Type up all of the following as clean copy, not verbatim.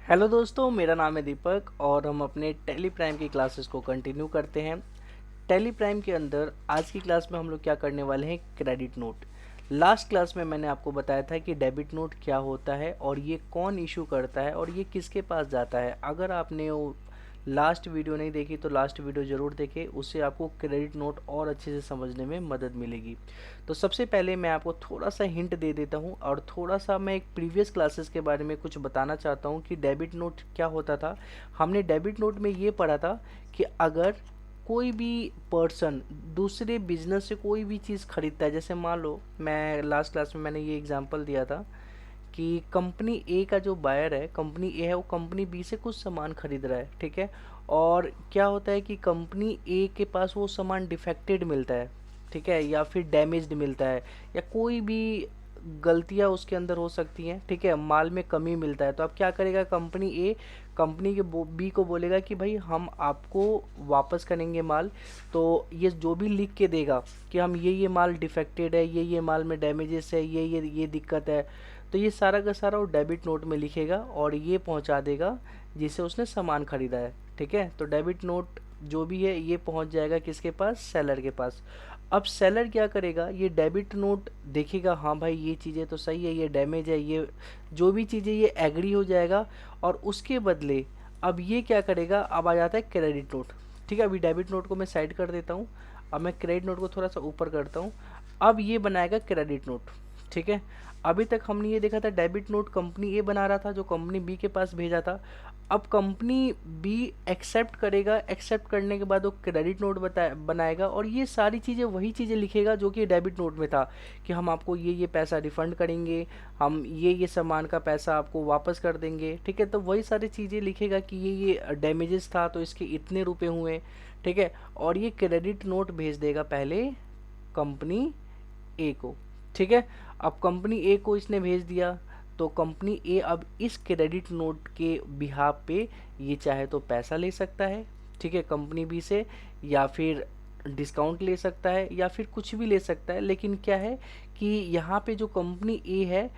Hello दोस्तों, मेरा नाम है दीपक और हम अपने टेली प्राइम की क्लासेस को कंटिन्यू करते हैं। टेली प्राइम के अंदर आज की क्लास में हम लोग क्या करने वाले हैं, क्रेडिट नोट। लास्ट क्लास में मैंने आपको बताया था कि डेबिट नोट क्या होता है और ये कौन इशू करता है और ये किसके पास जाता है। अगर आपने वो लास्ट वीडियो नहीं देखी तो लास्ट वीडियो ज़रूर देखें, उससे आपको क्रेडिट नोट और अच्छे से समझने में मदद मिलेगी। तो सबसे पहले मैं आपको थोड़ा सा हिंट दे देता हूँ और थोड़ा सा मैं एक प्रीवियस क्लासेस के बारे में कुछ बताना चाहता हूँ कि डेबिट नोट क्या होता था। हमने डेबिट नोट में ये पढ़ा था कि अगर कोई भी पर्सन दूसरे बिजनेस से कोई भी चीज़ खरीदता है, जैसे मान लो मैं लास्ट क्लास में मैंने ये एग्जांपल दिया था कि कंपनी ए का जो बायर है, कंपनी ए है, वो कंपनी बी से कुछ सामान खरीद रहा है, ठीक है। और क्या होता है कि कंपनी ए के पास वो सामान डिफेक्टेड मिलता है, ठीक है, या फिर डैमेज्ड मिलता है, या कोई भी गलतियां उसके अंदर हो सकती हैं, ठीक है, माल में कमी मिलता है। तो अब क्या करेगा कंपनी ए, कंपनी के बी को बोलेगा कि भाई हम आपको वापस करेंगे माल। तो ये जो भी लिख के देगा कि हम ये माल डिफेक्टेड है, ये माल में डैमेजेस है, ये दिक्कत है, तो ये सारा का सारा वो डेबिट नोट में लिखेगा और ये पहुंचा देगा जिसे उसने सामान खरीदा है, ठीक है। तो डेबिट नोट जो भी है ये पहुंच जाएगा किसके पास, सेलर के पास। अब सेलर क्या करेगा, ये डेबिट नोट देखेगा, हाँ भाई ये चीज़ें तो सही है, ये डैमेज है, ये जो भी चीज़ें, ये एग्री हो जाएगा। और उसके बदले अब ये क्या करेगा, अब आ जाता है क्रेडिट नोट, ठीक है। अभी डेबिट नोट को मैं साइड कर देता हूँ, अब मैं क्रेडिट नोट को थोड़ा सा ऊपर करता हूँ। अब ये बनाएगा क्रेडिट नोट, ठीक है। अभी तक हमने ये देखा था डेबिट नोट कंपनी ए बना रहा था जो कंपनी बी के पास भेजा था। अब कंपनी बी एक्सेप्ट करेगा, एक्सेप्ट करने के बाद वो क्रेडिट नोट बनाएगा और ये सारी चीज़ें वही चीज़ें लिखेगा जो कि डेबिट नोट में था कि हम आपको ये पैसा रिफंड करेंगे, हम ये सामान का पैसा आपको वापस कर देंगे, ठीक है। तो वही सारी चीज़ें लिखेगा कि ये डैमेजेस था तो इसके इतने रुपए हुए, ठीक है। और ये क्रेडिट नोट भेज देगा पहले कंपनी ए को, ठीक है। अब कंपनी ए को इसने भेज दिया, तो कंपनी ए अब इस क्रेडिट नोट के बिहाफ पे ये चाहे तो पैसा ले सकता है, ठीक है, कंपनी बी से, या फिर डिस्काउंट ले सकता है, या फिर कुछ भी ले सकता है। लेकिन क्या है कि यहाँ पे जो कंपनी ए है,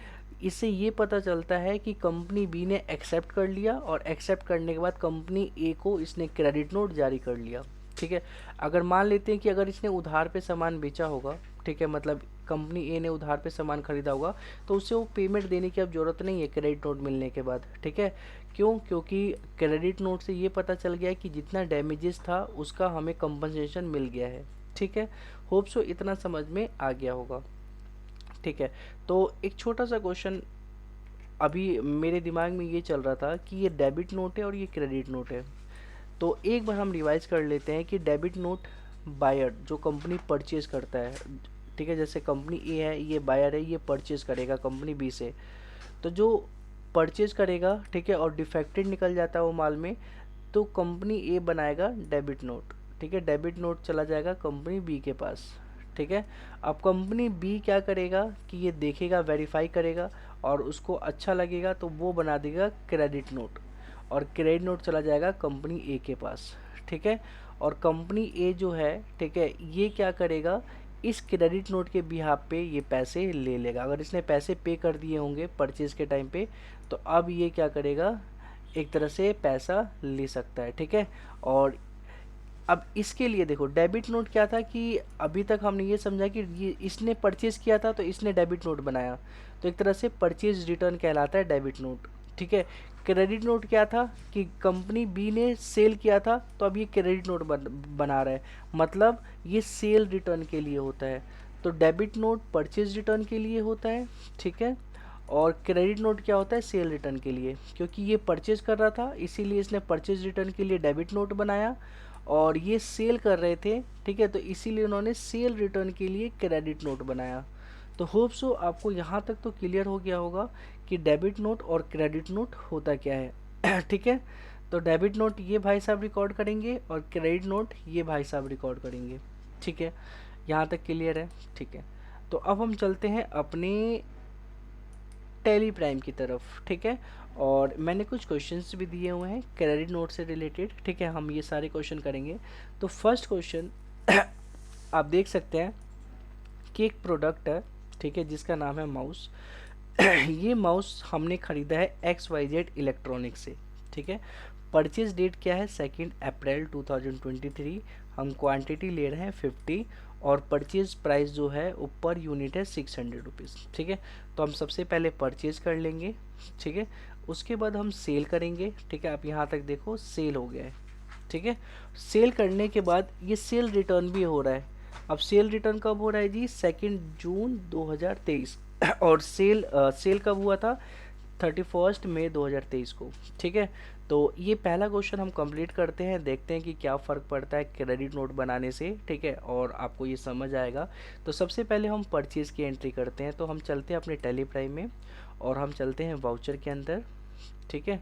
इससे ये पता चलता है कि कंपनी बी ने एक्सेप्ट कर लिया और एक्सेप्ट करने के बाद कंपनी ए को इसने क्रेडिट नोट जारी कर लिया, ठीक है। अगर मान लेते हैं कि अगर इसने उधार पे सामान बेचा होगा, ठीक है, मतलब कंपनी ए ने उधार पे सामान खरीदा होगा, तो उससे वो पेमेंट देने की अब ज़रूरत नहीं है क्रेडिट नोट मिलने के बाद, ठीक है। क्यों? क्योंकि क्रेडिट नोट से ये पता चल गया है कि जितना डैमेजेस था उसका हमें कंपनसेशन मिल गया है, ठीक है। होप सो इतना समझ में आ गया होगा, ठीक है। तो एक छोटा सा क्वेश्चन अभी मेरे दिमाग में ये चल रहा था कि ये डेबिट नोट है और ये क्रेडिट नोट है, तो एक बार हम रिवाइज कर लेते हैं कि डेबिट नोट बायर जो कंपनी परचेज करता है, ठीक है, जैसे कंपनी ए है, ये बायर है, ये परचेज करेगा कंपनी बी से। तो जो परचेज करेगा, ठीक है, और डिफेक्टेड निकल जाता है वो माल में, तो कंपनी ए बनाएगा डेबिट नोट, ठीक है। डेबिट नोट चला जाएगा कंपनी बी के पास, ठीक है। अब कंपनी बी क्या करेगा कि ये देखेगा, वेरीफाई करेगा और उसको अच्छा लगेगा तो वो बना देगा क्रेडिट नोट, और क्रेडिट नोट चला जाएगा कंपनी ए के पास, ठीक है। और कंपनी ए जो है, ठीक है, ये क्या करेगा, इस क्रेडिट नोट के बिहाफ पे ये पैसे ले लेगा। अगर इसने पैसे पे कर दिए होंगे परचेज के टाइम पे, तो अब ये क्या करेगा, एक तरह से पैसा ले सकता है, ठीक है। और अब इसके लिए देखो डेबिट नोट क्या था कि अभी तक हमने ये समझा कि ये इसने परचेज किया था तो इसने डेबिट नोट बनाया, तो एक तरह से परचेज रिटर्न कहलाता है डेबिट नोट, ठीक है। क्रेडिट नोट क्या था कि कंपनी बी ने सेल किया था तो अब ये क्रेडिट नोट बना रहा है, मतलब ये सेल रिटर्न के लिए होता है। तो डेबिट नोट परचेज रिटर्न के लिए होता है, ठीक है। और क्रेडिट नोट क्या होता है, सेल रिटर्न के लिए, क्योंकि ये परचेज कर रहा था इसीलिए इसने परचेज रिटर्न के लिए डेबिट नोट बनाया, और ये सेल कर रहे थे, ठीक है, तो इसीलिए उन्होंने सेल रिटर्न के लिए क्रेडिट नोट बनाया। तो होप सो आपको यहाँ तक तो क्लियर हो गया होगा कि डेबिट नोट और क्रेडिट नोट होता क्या है ठीक है। तो डेबिट नोट ये भाई साहब रिकॉर्ड करेंगे और क्रेडिट नोट ये भाई साहब रिकॉर्ड करेंगे, ठीक है। यहाँ तक क्लियर है, ठीक है। तो अब हम चलते हैं अपने टेली प्राइम की तरफ, ठीक है। और मैंने कुछ क्वेश्चंस भी दिए हुए हैं क्रेडिट नोट से रिलेटेड, ठीक है, हम ये सारे क्वेश्चन करेंगे। तो फर्स्ट क्वेश्चन आप देख सकते हैं कि एक प्रोडक्ट है, ठीक है, जिसका नाम है माउस। ये माउस हमने ख़रीदा है XYZ इलेक्ट्रॉनिक से, ठीक है। परचेज डेट क्या है, 2 अप्रैल 2023। हम क्वांटिटी ले रहे हैं 50 और परचेज प्राइस जो है ऊपर यूनिट है 600 रुपीज़, ठीक है। तो हम सबसे पहले परचेज कर लेंगे, ठीक है। उसके बाद हम सेल करेंगे, ठीक है। आप यहाँ तक देखो सेल हो गया है, ठीक है। सेल करने के बाद ये सेल रिटर्न भी हो रहा है। अब सेल रिटर्न कब हो रहा है जी, 2 जून 2023 और सेल कब हुआ था, 31 मई 2023 को, ठीक है। तो ये पहला क्वेश्चन हम कंप्लीट करते हैं, देखते हैं कि क्या फ़र्क पड़ता है क्रेडिट नोट बनाने से, ठीक है, और आपको ये समझ आएगा। तो सबसे पहले हम परचेज़ की एंट्री करते हैं। तो हम चलते हैं अपने टेली प्राइम में और हम चलते हैं वाउचर के अंदर, ठीक है।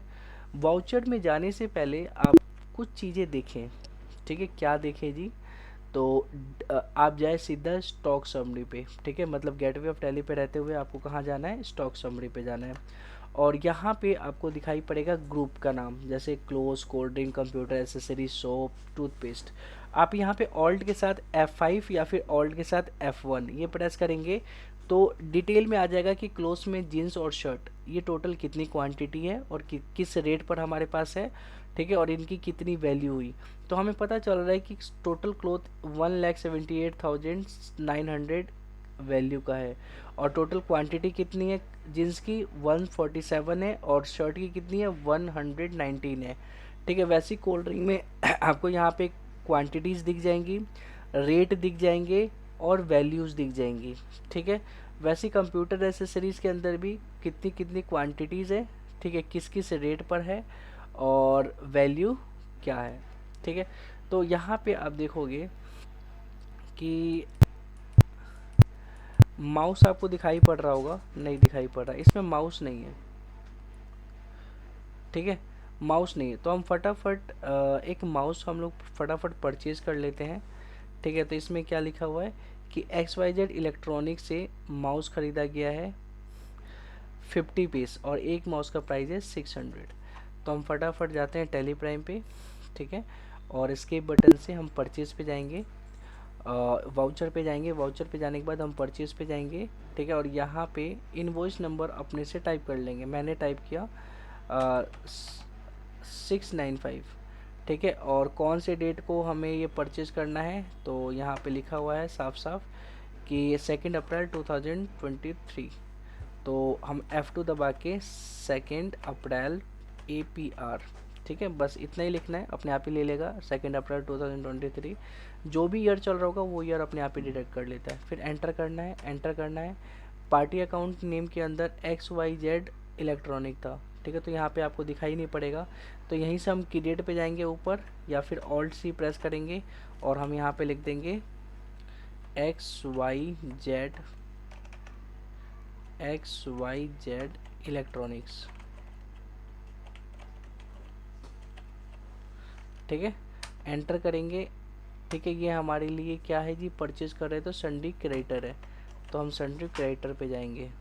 वाउचर में जाने से पहले आप कुछ चीज़ें देखें, ठीक है। क्या देखें जी, तो आप जाए सीधा स्टॉक समरी पे, ठीक है। मतलब गेटवे ऑफ टैली पे रहते हुए आपको कहाँ जाना है, स्टॉक समरी पे जाना है। और यहाँ पे आपको दिखाई पड़ेगा ग्रुप का नाम, जैसे close, cold drink, computer accessory, soap, toothpaste. आप यहाँ पे ऑल्ट के साथ F5 या फिर ऑल्ट के साथ F1 ये प्रेस करेंगे तो डिटेल में आ जाएगा कि क्लोज में जीन्स और शर्ट ये टोटल कितनी क्वांटिटी है और किस रेट पर हमारे पास है, ठीक है, और इनकी कितनी वैल्यू हुई। तो हमें पता चल रहा है कि टोटल क्लोथ 1,78,900 वैल्यू का है और टोटल क्वांटिटी कितनी है जींस की, 147 है और शर्ट की कितनी है, 119 है, ठीक है। वैसी कोल्ड ड्रिंक में आपको यहाँ पे क्वांटिटीज़ दिख जाएंगी, रेट दिख जाएंगे और वैल्यूज़ दिख जाएंगी, ठीक है। वैसे कंप्यूटर एसेसरीज़ के अंदर भी कितनी कितनी क्वांटिटीज़ है, ठीक है, किस किस रेट पर है और वैल्यू क्या है, ठीक है। तो यहाँ पे आप देखोगे कि माउस आपको दिखाई पड़ रहा होगा, नहीं दिखाई पड़ रहा, इसमें माउस नहीं है, ठीक है, माउस नहीं है। तो हम फटाफट एक माउस हम लोग फटाफट परचेज कर लेते हैं, ठीक है। तो इसमें क्या लिखा हुआ है कि XYZ इलेक्ट्रॉनिक से माउस ख़रीदा गया है 50 पीस और एक माउस का प्राइस है 600। तो हम फटाफट जाते हैं टेली प्राइम पे, ठीक है, और एस्केप बटन से हम परचेज पे जाएंगे, वाउचर पे जाएंगे। वाउचर पे जाने के बाद हम परचेज पे जाएंगे, ठीक है, और यहाँ पे इनवॉइस नंबर अपने से टाइप कर लेंगे। मैंने टाइप किया 695, ठीक है। और कौन से डेट को हमें ये परचेज करना है, तो यहाँ पे लिखा हुआ है साफ साफ कि 2 अप्रैल 2023। तो हम F2 दबा के 2 अप्रैल APR, ठीक है, बस इतना ही लिखना है, अपने आप ही ले लेगा 2 अप्रैल 2023। जो भी ईयर चल रहा होगा वो ईयर अपने आप ही डिटेक्ट कर लेता है। फिर एंटर करना है, एंटर करना है। पार्टी अकाउंट नेम के अंदर XYZ इलेक्ट्रॉनिक था, ठीक है, तो यहाँ पे आपको दिखाई नहीं पड़ेगा। तो यहीं से हम क्रिएट पे जाएंगे ऊपर या फिर ऑल्ट C प्रेस करेंगे और हम यहाँ पे लिख देंगे XYZ इलेक्ट्रॉनिक्स, ठीक है, एंटर करेंगे, ठीक है। ये हमारे लिए क्या है जी, परचेज कर रहे हैं तो सन्डी क्रेडिटर है, तो हम सन्डी क्रेडिटर पे जाएंगे,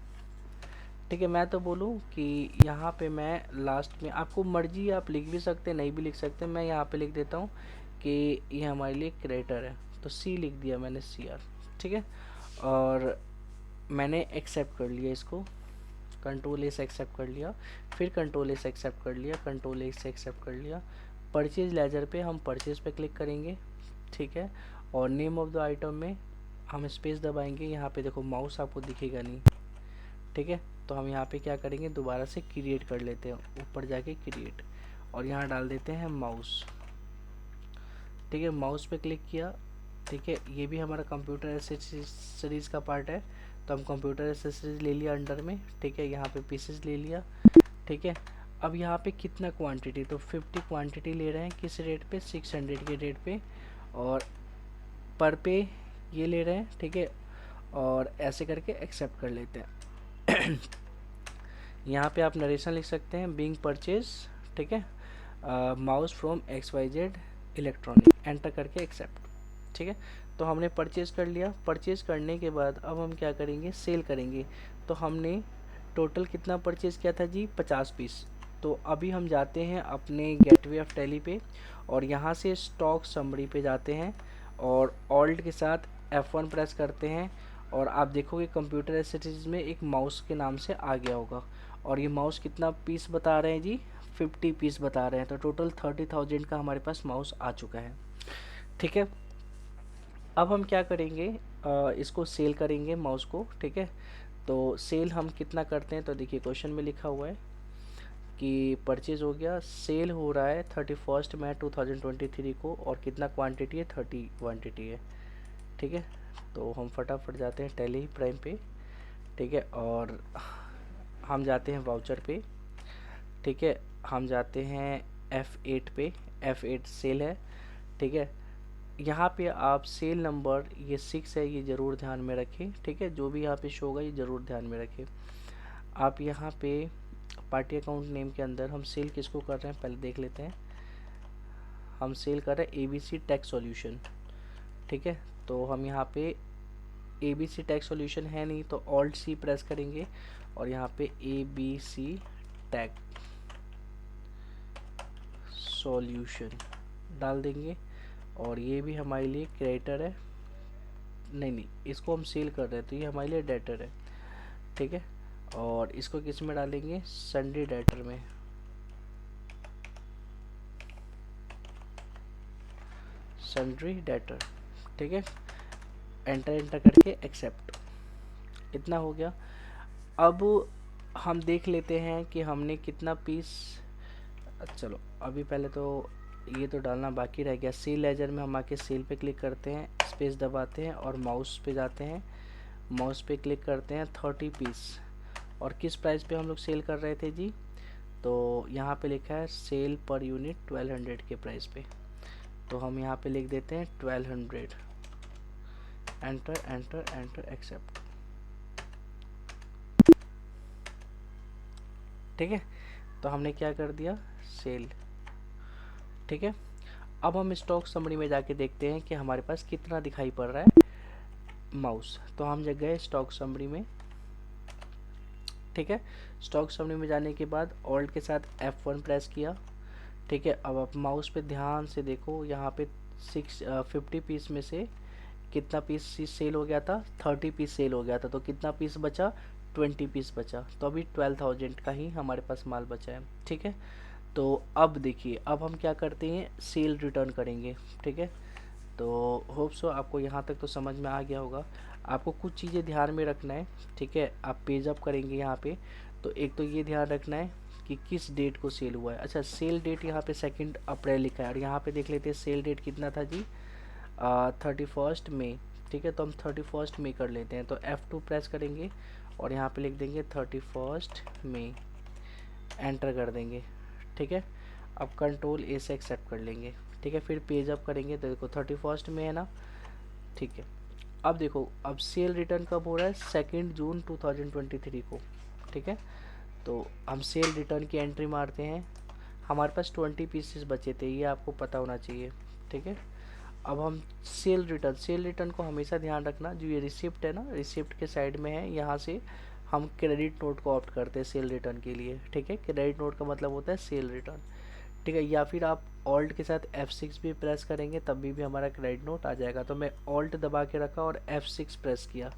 ठीक है। मैं तो बोलूँ कि यहाँ पे मैं लास्ट में, आपको मर्जी आप लिख भी सकते हैं, नहीं भी लिख सकते, मैं यहाँ पे लिख देता हूँ कि ये हमारे लिए क्रेडिटर है, तो C लिख दिया मैंने, CR, ठीक है। और मैंने एक्सेप्ट कर लिया इसको, कंट्रोल A से एक्सेप्ट कर लिया, फिर कंट्रोल A से एक्सेप्ट कर लिया, कंट्रोल A से एक्सेप्ट कर लिया। परचेज लेजर पे हम परचेज पे क्लिक करेंगे, ठीक है, और नेम ऑफ द आइटम में हम स्पेस दबाएंगे। यहाँ पे देखो माउस आपको दिखेगा नहीं, ठीक है, तो हम यहाँ पे क्या करेंगे, दोबारा से क्रिएट कर लेते हैं, ऊपर जाके क्रिएट और यहाँ डाल देते हैं माउस, ठीक है। माउस पे क्लिक किया, ठीक है, ये भी हमारा कंप्यूटर एसेसरीज का पार्ट है, तो हम कंप्यूटर एसेसरीज ले लिया अंडर में, ठीक है, यहाँ पे पीसेस ले लिया, ठीक है। अब यहाँ पे कितना क्वांटिटी, तो 50 क्वांटिटी ले रहे हैं, किस रेट पे, 600 के रेट पे, और पर पे ये ले रहे हैं, ठीक है, और ऐसे करके एक्सेप्ट कर लेते हैं। यहाँ पे आप नरेशन लिख सकते हैं, बीइंग परचेज, ठीक है, mouse from XYZ electronic, enter करके एक्सेप्ट, ठीक है। तो हमने परचेज कर लिया। परचेज करने के बाद अब हम क्या करेंगे, सेल करेंगे। तो हमने टोटल कितना परचेज किया था जी, 50 पीस। तो अभी हम जाते हैं अपने गेटवे ऑफ टैली पे और यहाँ से स्टॉक समरी पे जाते हैं और ऑल्ट के साथ F1 प्रेस करते हैं और आप देखोगे कंप्यूटर एसेसरीज में एक माउस के नाम से आ गया होगा, और ये माउस कितना पीस बता रहे हैं जी, 50 पीस बता रहे हैं। तो टोटल 30,000 का हमारे पास माउस आ चुका है। ठीक है, अब हम क्या करेंगे, इसको सेल करेंगे माउस को। ठीक है, तो सेल हम कितना करते हैं, तो देखिए क्वेश्चन में लिखा हुआ है कि परचेज हो गया, सेल हो रहा है 31 मई 2023 को, और कितना क्वांटिटी है, 30 क्वांटिटी है। ठीक है, तो हम फटाफट जाते हैं टेली प्राइम पे। ठीक है, और हम जाते हैं वाउचर पे। ठीक है, हम जाते हैं F8 पे, F8 सेल है। ठीक है, यहाँ पे आप सेल नंबर ये 6 है, ये ज़रूर ध्यान में रखें। ठीक है, जो भी यहाँ पे शो होगा ये ज़रूर ध्यान में रखें। आप यहाँ पे पार्टी अकाउंट नेम के अंदर हम सेल किसको कर रहे हैं पहले देख लेते हैं। हम सेल कर रहे हैं ABC टैक्स सॉल्यूशन। ठीक है, तो हम यहाँ पे ABC टैक्स सॉल्यूशन है नहीं तो Alt C प्रेस करेंगे और यहाँ पे ABC टैक्स सॉल्यूशन डाल देंगे, और ये भी हमारे लिए क्रेडिटर है, नहीं इसको हम सेल कर रहे हैं तो ये हमारे लिए डेटर है। ठीक है, और इसको किस में डालेंगे, सन्डे डेटर में। Sundry debtor. ठीक है, एंटर करके एक्सेप्ट, इतना हो गया। अब हम देख लेते हैं कि हमने कितना पीस, चलो अभी पहले तो ये तो डालना बाकी रह गया। सेल लेजर में हम आके सेल पे क्लिक करते हैं, स्पेस दबाते हैं और माउस पे जाते हैं, माउस पे क्लिक करते हैं 30 पीस। और किस प्राइस पे हम लोग सेल कर रहे थे जी, तो यहाँ पे लिखा है सेल पर यूनिट 1200 के प्राइस पे, तो हम यहाँ पे लिख देते हैं 1200, एंटर एंटर एंटर एक्सेप्ट। ठीक है, तो हमने क्या कर दिया, सेल। ठीक है, अब हम स्टॉक समरी में जाके देखते हैं कि हमारे पास कितना दिखाई पड़ रहा है माउस। तो हम जग गए स्टॉक समरी में। ठीक है, स्टॉक समरी में जाने के बाद ऑल्ट के साथ F1 प्रेस किया। ठीक है, अब आप माउस पे ध्यान से देखो, यहाँ पे 50 पीस में से कितना पीस सेल हो गया था, 30 पीस सेल हो गया था, तो कितना पीस बचा, 20 पीस बचा। तो अभी 12,000 का ही हमारे पास माल बचा है। ठीक है, तो अब देखिए, अब हम क्या करते हैं, सेल रिटर्न करेंगे। ठीक है, तो होप सो आपको यहाँ तक तो समझ में आ गया होगा। आपको कुछ चीज़ें ध्यान में रखना है। ठीक है, आप पेज अप करेंगे यहाँ पे, तो एक तो ये ध्यान रखना है कि किस डेट को सेल हुआ है। अच्छा, सेल डेट यहाँ पे 2 अप्रैल लिखा है, और यहाँ पे देख लेते हैं सेल डेट कितना था जी, 31 मई। ठीक है, तो हम 31 मई कर लेते हैं, तो F2 प्रेस करेंगे और यहाँ पे लिख देंगे 31 मई, एंटर कर देंगे। ठीक है, अब कंट्रोल A से एक्सेप्ट कर लेंगे। ठीक है, फिर पेज अप करेंगे तो देखो 31 में है ना। ठीक है, अब देखो, अब सेल रिटर्न कब हो रहा है, 2 जून 2023 को। ठीक है, तो हम सेल रिटर्न की एंट्री मारते हैं। हमारे पास 20 पीसेस बचे थे, ये आपको पता होना चाहिए। ठीक है, अब हम सेल रिटर्न को हमेशा ध्यान रखना, जो ये रिसिप्ट है ना, रिसिप्ट के साइड में है, यहाँ से हम क्रेडिट नोट को ऑप्ट करते हैं सेल रिटर्न के लिए। ठीक है, क्रेडिट नोट का मतलब होता है सेल रिटर्न। ठीक है, या फिर आप ऑल्ट के साथ F6 भी प्रेस करेंगे तब भी हमारा क्रेडिट नोट आ जाएगा। तो मैं ऑल्ट दबा के रखा और F6 प्रेस किया,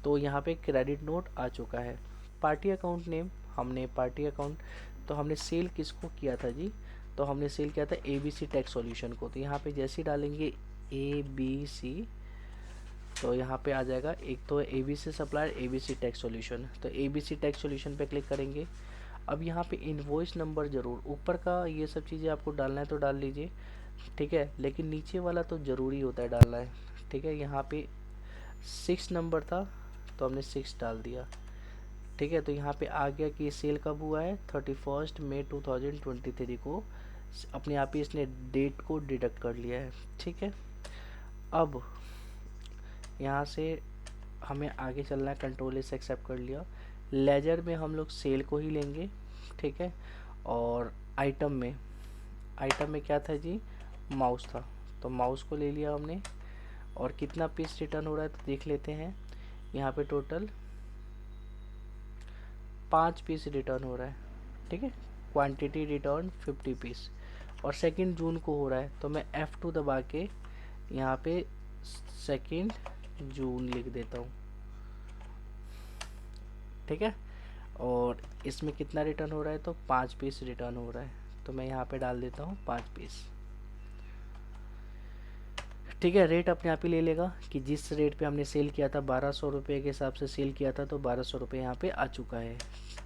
तो यहाँ पे क्रेडिट नोट आ चुका है। पार्टी अकाउंट नेम, हमने पार्टी अकाउंट, तो हमने सेल किसको किया था जी, तो हमने सेल किया था ABC टैक्स सॉल्यूशन को। तो यहाँ पे जैसे ही डालेंगे ABC, तो यहाँ पे आ जाएगा, एक तो ABC supplier, ABC tax solution, तो ABC टैक्स सॉल्यूशन पे क्लिक करेंगे। अब यहाँ पे इनवॉइस नंबर ज़रूर, ऊपर का ये सब चीज़ें आपको डालना है तो डाल लीजिए। ठीक है, लेकिन नीचे वाला तो ज़रूरी होता है डालना है। ठीक है, यहाँ पे 6 नंबर था तो हमने 6 डाल दिया। ठीक है, तो यहाँ पे आ गया कि ये सेल कब हुआ है, 31 मई 2023 को, अपने आप ही इसने डेट को डिडक्ट कर लिया है। ठीक है, अब यहाँ से हमें आगे चलना है, कंट्रोल से एक्सेप्ट कर लिया। लेजर में हम लोग सेल को ही लेंगे। ठीक है, और आइटम में क्या था जी, माउस था, तो माउस को ले लिया हमने। और कितना पीस रिटर्न हो रहा है तो देख लेते हैं, यहाँ पे टोटल 5 पीस रिटर्न हो रहा है। ठीक है, क्वांटिटी रिटर्न 50 पीस, और 2 जून को हो रहा है, तो मैं F2 दबा के यहाँ पे 2 जून लिख देता हूँ। ठीक है। और इसमें कितना रिटर्न हो रहा है, तो 5 पीस रिटर्न हो रहा है, तो मैं यहाँ पे डाल देता हूँ 5 पीस। ठीक है, रेट अपने आप ही ले लेगा कि जिस रेट पे हमने सेल किया था 1200 रुपये के हिसाब से सेल किया था, तो 1200 रुपये यहाँ पे आ चुका है।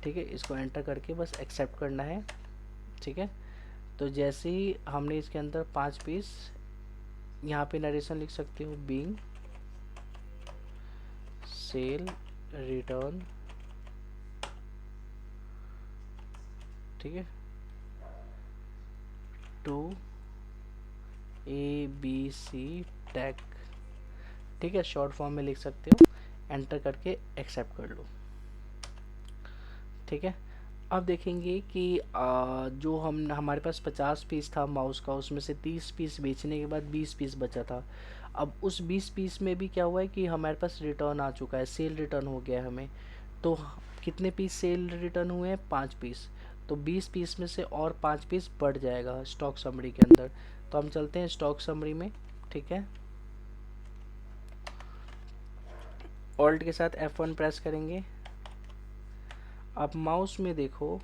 ठीक है, इसको एंटर करके बस एक्सेप्ट करना है। ठीक है, तो जैसे ही हमने इसके अंदर 5 पीस, यहाँ पे नरेशन लिख सकते हो, बीइंग सेल रिटर्न, ठीक है, टू ABC टैग। ठीक है, शॉर्ट फॉर्म में लिख सकते हो, एंटर करके एक्सेप्ट कर लो। ठीक है, अब देखेंगे कि जो हमारे पास 50 पीस था माउस का, उसमें से 30 पीस बेचने के बाद 20 पीस बचा था। अब उस 20 पीस में भी क्या हुआ है कि हमारे पास रिटर्न आ चुका है, सेल रिटर्न हो गया है हमें। तो कितने पीस सेल रिटर्न हुए हैं, 5 पीस। तो 20 पीस में से और 5 पीस बढ़ जाएगा स्टॉक समरी के अंदर। तो हम चलते हैं स्टॉक समरी में। ठीक है, ऑल्ट के साथ F1 प्रेस करेंगे। आप माउस में देखो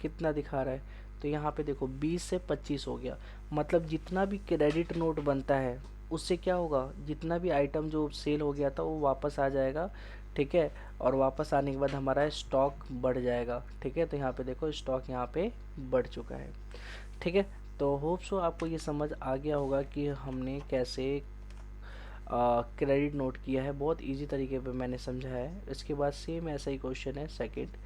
कितना दिखा रहा है, तो यहाँ पे देखो 20 से 25 हो गया। मतलब जितना भी क्रेडिट नोट बनता है उससे क्या होगा, जितना भी आइटम जो सेल हो गया था वो वापस आ जाएगा। ठीक है, और वापस आने के बाद हमारा स्टॉक बढ़ जाएगा। ठीक है, तो यहाँ पे देखो स्टॉक यहाँ पे बढ़ चुका है। ठीक है, तो होप सो आपको ये समझ आ गया होगा कि हमने कैसे क्रेडिट नोट किया है। बहुत इजी तरीके पे मैंने समझाया है। इसके बाद सेम ऐसा ही क्वेश्चन है सेकंड,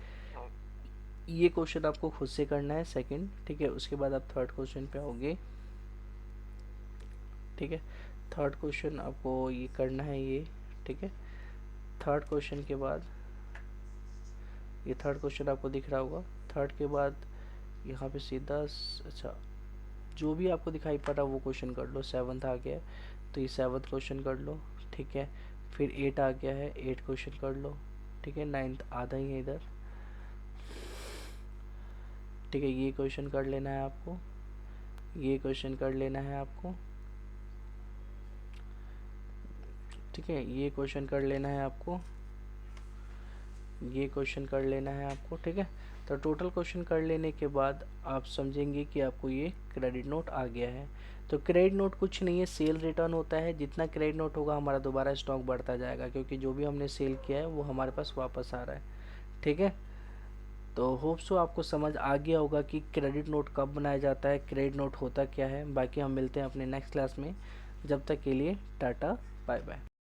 ये क्वेश्चन आपको खुद से करना है सेकंड। ठीक है, उसके बाद आप थर्ड क्वेश्चन पे आओगे। ठीक है, थर्ड क्वेश्चन आपको ये करना है ये। ठीक है, थर्ड क्वेश्चन के बाद ये थर्ड क्वेश्चन आपको दिख रहा होगा। थर्ड के बाद यहाँ पे सीधा अच्छा जो भी आपको दिखाई पड़ रहा वो क्वेश्चन कर लो। 7th आ गया है तो ये 7th क्वेश्चन कर लो। ठीक है, फिर 8 आ गया है, 8 क्वेश्चन कर लो। ठीक है, 9th आधा ही है इधर। ठीक है, ये क्वेश्चन कर लेना है आपको, ये क्वेश्चन कर लेना है आपको। ठीक है, ये क्वेश्चन कर लेना है आपको, ये क्वेश्चन कर लेना है आपको। ठीक है, तो टोटल क्वेश्चन कर लेने के बाद आप समझेंगे कि आपको ये क्रेडिट नोट आ गया है। तो क्रेडिट नोट कुछ नहीं है, सेल रिटर्न होता है। जितना क्रेडिट नोट होगा हमारा दोबारा स्टॉक बढ़ता जाएगा, क्योंकि जो भी हमने सेल किया है वो हमारे पास वापस आ रहा है। ठीक है, तो होप सो आपको समझ आ गया होगा कि क्रेडिट नोट कब बनाया जाता है, क्रेडिट नोट होता क्या है। बाकी हम मिलते हैं अपने नेक्स्ट क्लास में, जब तक के लिए टाटा बाय बाय।